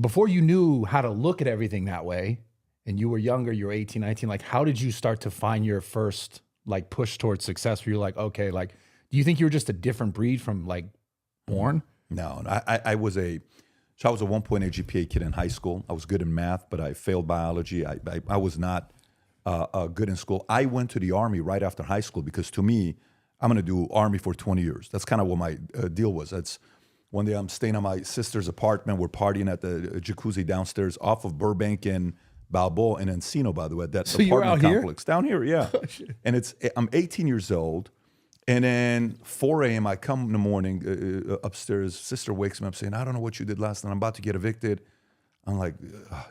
before you knew how to look at everything that way, and you were younger, you were 18, 19, like, how did you start to find your first, like, push towards success where you're like, okay, like, do you think you were just a different breed from, like, born? No, I was so I was a 1.8 GPA kid in high school. I was good in math, but I failed biology. I was not good in school. I went to the Army right after high school because to me, I'm going to do Army for 20 years. That's kind of what my deal was. That's one day I'm staying at my sister's apartment. We're partying at the jacuzzi downstairs off of Burbank and Balboa and Encino, by the way, that So you were apartment out here? complex. Down here, yeah. And I'm 18 years old. And then 4 a.m., I come in the morning upstairs. Sister wakes me up saying, I don't know what you did last night. I'm about to get evicted. I'm like,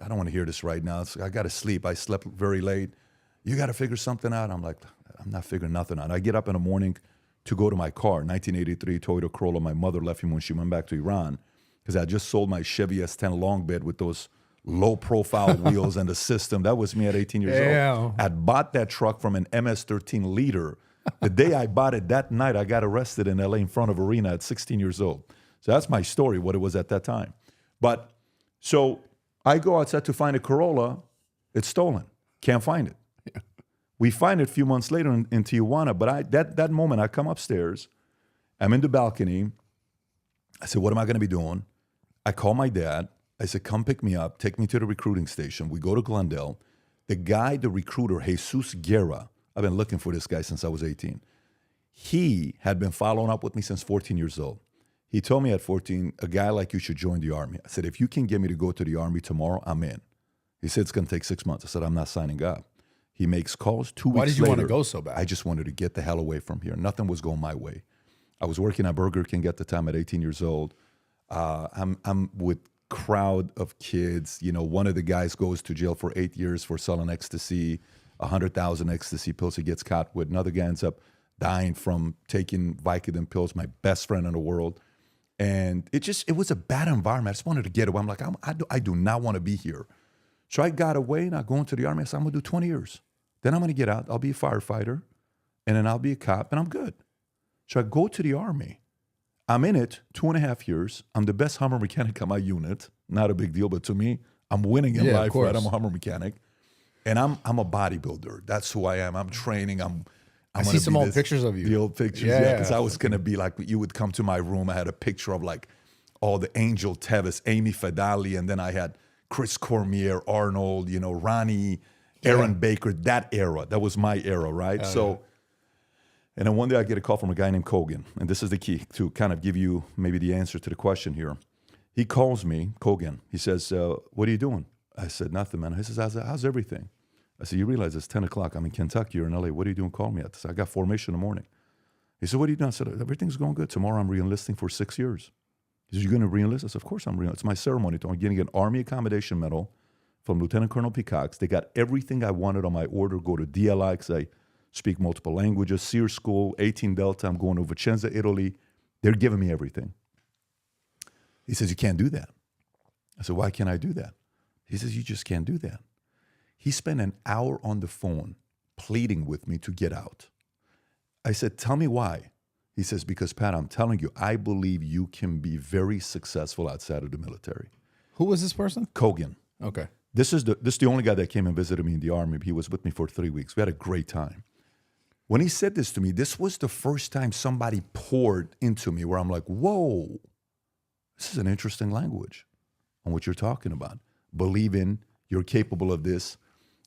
I don't want to hear this right now. I got to sleep. I slept very late. You got to figure something out. I'm like, I'm not figuring nothing out. I get up in the morning to go to my car, 1983 Toyota Corolla. My mother left me when she went back to Iran because I just sold my Chevy S10 long bed with those low-profile wheels and the system. That was me at 18 years old. I'd bought that truck from an MS-13 leader. The day I bought it, that night, I got arrested in LA in front of Arena at 16 years old. So that's my story, what it was at that time. But so I go outside to find a Corolla. It's stolen. Can't find it. Yeah. We find it a few months later in Tijuana. But that moment, I come upstairs. I'm in the balcony. I said, what am I going to be doing? I call my dad. I said, come pick me up. Take me to the recruiting station. We go to Glendale. The recruiter, Jesus Guerra, I've been looking for this guy since I was 18. He had been following up with me since 14 years old. He told me at 14, a guy like you should join the Army. I said, if you can get me to go to the Army tomorrow, I'm in. He said, it's going to take 6 months. I said, I'm not signing up. He makes calls 2 weeks later. Why did you want to go so bad? I just wanted to get the hell away from here. Nothing was going my way. I was working at Burger King at the time at 18 years old. I'm with crowd of kids. You know, one of the guys goes to jail for 8 years for selling ecstasy. 100,000 ecstasy pills he gets caught with. Another guy ends up dying from taking Vicodin pills, my best friend in the world. And it was a bad environment. I just wanted to get away. I'm like, I do not want to be here. So I got away and I go into the Army. I said, I'm going to do 20 years. Then I'm going to get out. I'll be a firefighter. And then I'll be a cop and I'm good. So I go to the Army. I'm in it 2.5 years. I'm the best Hummer mechanic on my unit. Not a big deal, but to me, I'm winning in life, right? I'm a Hummer mechanic. And I'm a bodybuilder. That's who I am. I'm training. I see some old pictures of you. The old pictures, yeah. Because I was going to be like, you would come to my room. I had a picture of like all the Angel Tevis, Amy Fadali, and then I had Chris Cormier, Arnold, Ronnie, Aaron Baker, that era. That was my era, right? And then one day I get a call from a guy named Kogan. And this is the key to kind of give you maybe the answer to the question here. He calls me, Kogan. He says, what are you doing? I said, nothing, man. He says, how's everything? I said, you realize it's 10 o'clock. I'm in Kentucky. You're in LA. What are you doing? Call me. I said, I got formation in the morning. He said, what are you doing? I said, everything's going good. Tomorrow I'm re-enlisting for 6 years. He said, you're going to re-enlist? I said, of course I'm re-enlisting. It's my ceremony. I'm getting an Army Accommodation Medal from Lieutenant Colonel Peacocks. They got everything I wanted on my order. Go to DLI because I speak multiple languages. Sears School, 18 Delta. I'm going to Vicenza, Italy. They're giving me everything. He says, you can't do that. I said, why can't I do that? He says, you just can't do that. He spent an hour on the phone pleading with me to get out. I said, tell me why. He says, because, Pat, I'm telling you, I believe you can be very successful outside of the military. Who was this person? Kogan. Okay. This is the only guy that came and visited me in the Army. He was with me for 3 weeks. We had a great time. When he said this to me, this was the first time somebody poured into me where I'm like, whoa, this is an interesting language on what you're talking about. Believing you're capable of this.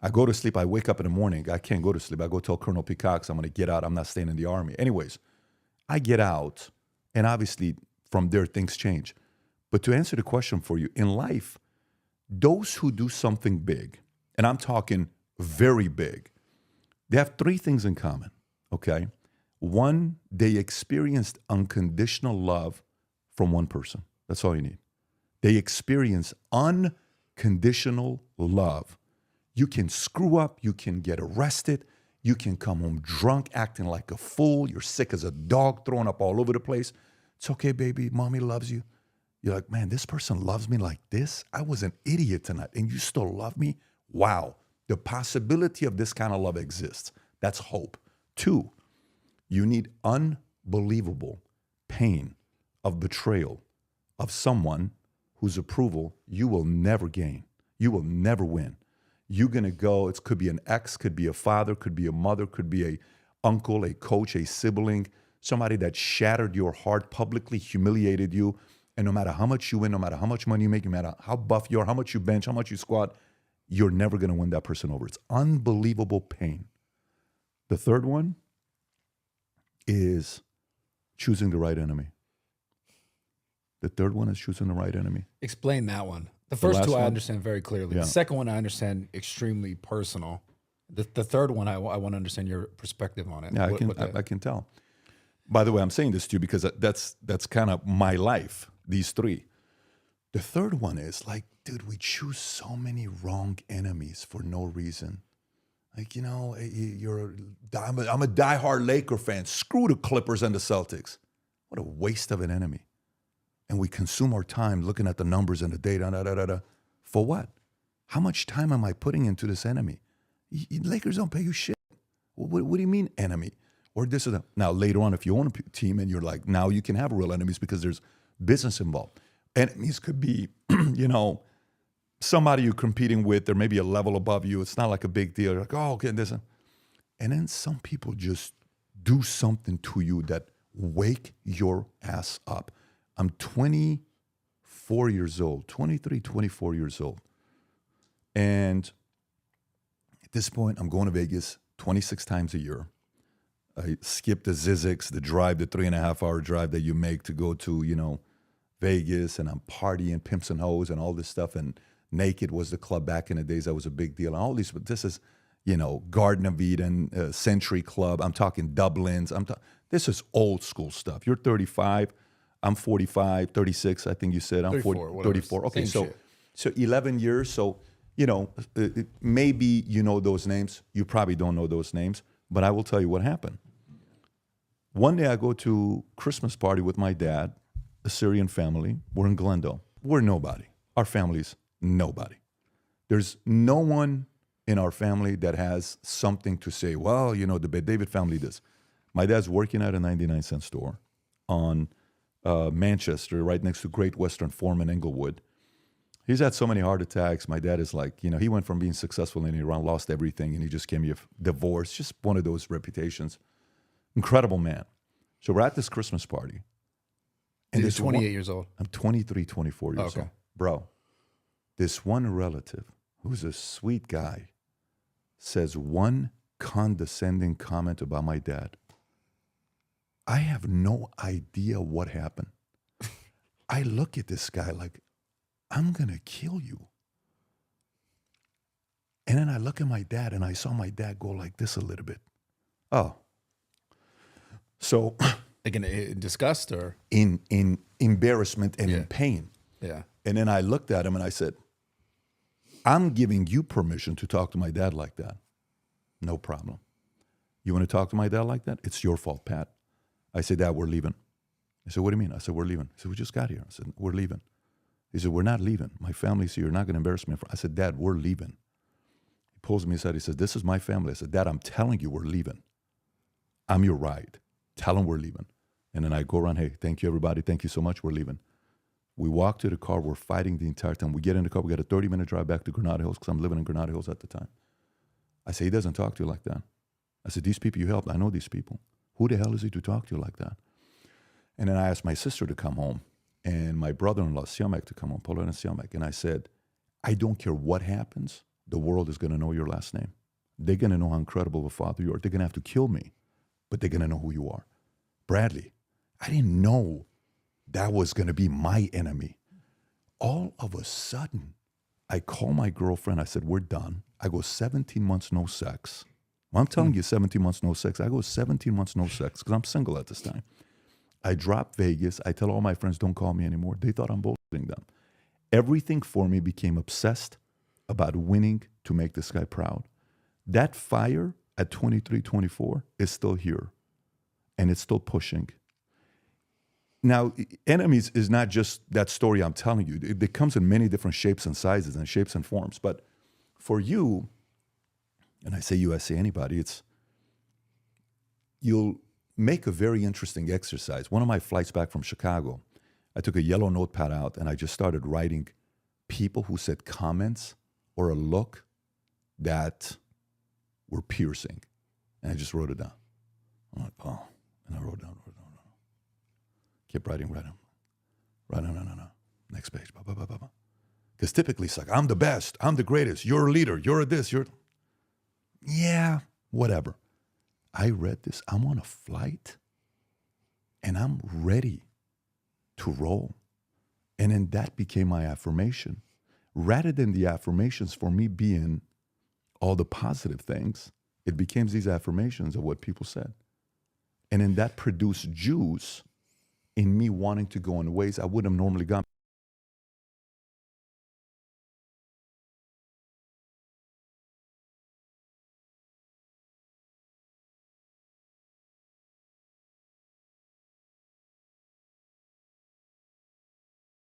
I go to sleep. I wake up in the morning. I can't go to sleep. I go tell Colonel Peacocks I'm going to get out. I'm not staying in the Army. Anyways, I get out, and obviously from there things change. But to answer the question for you, in life, those who do something big, and I'm talking very big, they have 3 things in common, okay? One, they experienced unconditional love from one person. That's all you need. They experience unconditional love. You can screw up, you can get arrested, you can come home drunk, acting like a fool, you're sick as a dog, throwing up all over the place. It's okay, baby, mommy loves you. You're like, man, this person loves me like this? I was an idiot tonight, and you still love me? Wow, the possibility of this kind of love exists. That's hope. 2, you need unbelievable pain of betrayal of someone whose approval you will never gain. You will never win. You're going to go, it could be an ex, could be a father, could be a mother, could be a uncle, a coach, a sibling, somebody that shattered your heart publicly, humiliated you. And no matter how much you win, no matter how much money you make, no matter how buff you are, how much you bench, how much you squat, you're never going to win that person over. It's unbelievable pain. The third one is choosing the right enemy. The third one is choosing the right enemy. Explain that one. The first two I one? understand very clearly. Yeah. The second one I understand extremely personal. The third one I want to understand your perspective on it. Yeah, I can tell. By the way, I'm saying this to you because that's kind of my life, these three. The third one is like, dude, we choose so many wrong enemies for no reason. Like, you know, I'm a diehard Laker fan. Screw the Clippers and the Celtics. What a waste of an enemy. And we consume our time looking at the numbers and the data, for what? How much time am I putting into this enemy? Lakers don't pay you shit. What do you mean enemy? Or this or that. Now, later on, if you own a team and you're like, now you can have real enemies because there's business involved. Enemies could be, you know, somebody you're competing with. They're maybe a level above you. It's not like a big deal. You're like, oh, okay, this. And then some people just do something to you that wake your ass up. I'm 24 years old, 23, 24 years old. And at this point, I'm going to Vegas 26 times a year. I skip the Zizix, the 3.5 hour drive that you make to go to, you know, Vegas, and I'm partying, pimps and hoes and all this stuff. And Naked was the club back in the days. That was a big deal. And all these, but this is, you know, Garden of Eden, Century Club. I'm talking Dublin's. This is old school stuff. You're 35. I'm 45, 36, I think you said. I'm 34, 34. Okay, so 11 years. So, you know, maybe you know those names. You probably don't know those names. But I will tell you what happened. One day I go to Christmas party with my dad, a Syrian family. We're in Glendale. We're nobody. Our family's nobody. There's no one in our family that has something to say. Well, you know, the David family does. My dad's working at a 99-cent store on Manchester, right next to Great Western Foreman, Englewood. He's had so many heart attacks. My dad is like, you know, he went from being successful in Iran, lost everything, and he just came here divorced. Just one of those reputations. Incredible man. So we're at this Christmas party. And you're 28 years old. I'm 23, 24 years old. Bro, this one relative, who's a sweet guy, says one condescending comment about my dad. I have no idea what happened. I look at this guy like, I'm going to kill you. And then I look at my dad, and I saw my dad go like this a little bit. Oh. So. Like in disgust or? In embarrassment and in pain. Yeah. And then I looked at him and I said, I'm giving you permission to talk to my dad like that. No problem. You want to talk to my dad like that? It's your fault, Pat. I said, Dad, we're leaving. I said, what do you mean? I said, we're leaving. He said, we just got here. I said, we're leaving. He said, we're not leaving. My family's here. You're not going to embarrass me. I said, Dad, we're leaving. He pulls me aside. He says, this is my family. I said, Dad, I'm telling you we're leaving. I'm your ride. Tell them we're leaving. And then I go around, hey, thank you, everybody. Thank you so much. We're leaving. We walk to the car. We're fighting the entire time. We get in the car. We got a 30-minute drive back to Granada Hills because I'm living in Granada Hills at the time. I say, he doesn't talk to you like that. I said, these people you helped, I know these people. Who the hell is he to talk to you like that? And then I asked my sister to come home and my brother-in-law, Siamak, to come home, Paulo and Siamak. And I said, I don't care what happens. The world is going to know your last name. They're going to know how incredible of a father you are. They're going to have to kill me, but they're going to know who you are. Bradley, I didn't know that was going to be my enemy. All of a sudden, I call my girlfriend. I said, we're done. I go 17 months, no sex. Well, I'm telling you 17 months, no sex. I go 17 months, no sex because I'm single at this time. I drop Vegas. I tell all my friends, don't call me anymore. They thought I'm bullshitting them. Everything for me became obsessed about winning to make this guy proud. That fire at 23, 24 is still here. And it's still pushing. Now, enemies is not just that story I'm telling you. It comes in many different shapes and sizes and shapes and forms. But for you, and I say you, I say anybody, you'll make a very interesting exercise. One of my flights back from Chicago, I took a yellow notepad out and I just started writing people who said comments or a look that were piercing. And I just wrote it down. I'm like, oh, and I wrote down. Kept writing. No. Next page. Because typically it's like, I'm the best. I'm the greatest. You're a leader. You're a this. Yeah, whatever. I read this. I'm on a flight and I'm ready to roll. And then that became my affirmation. Rather than the affirmations for me being all the positive things, it became these affirmations of what people said. And then that produced juice in me wanting to go in ways I wouldn't have normally gone.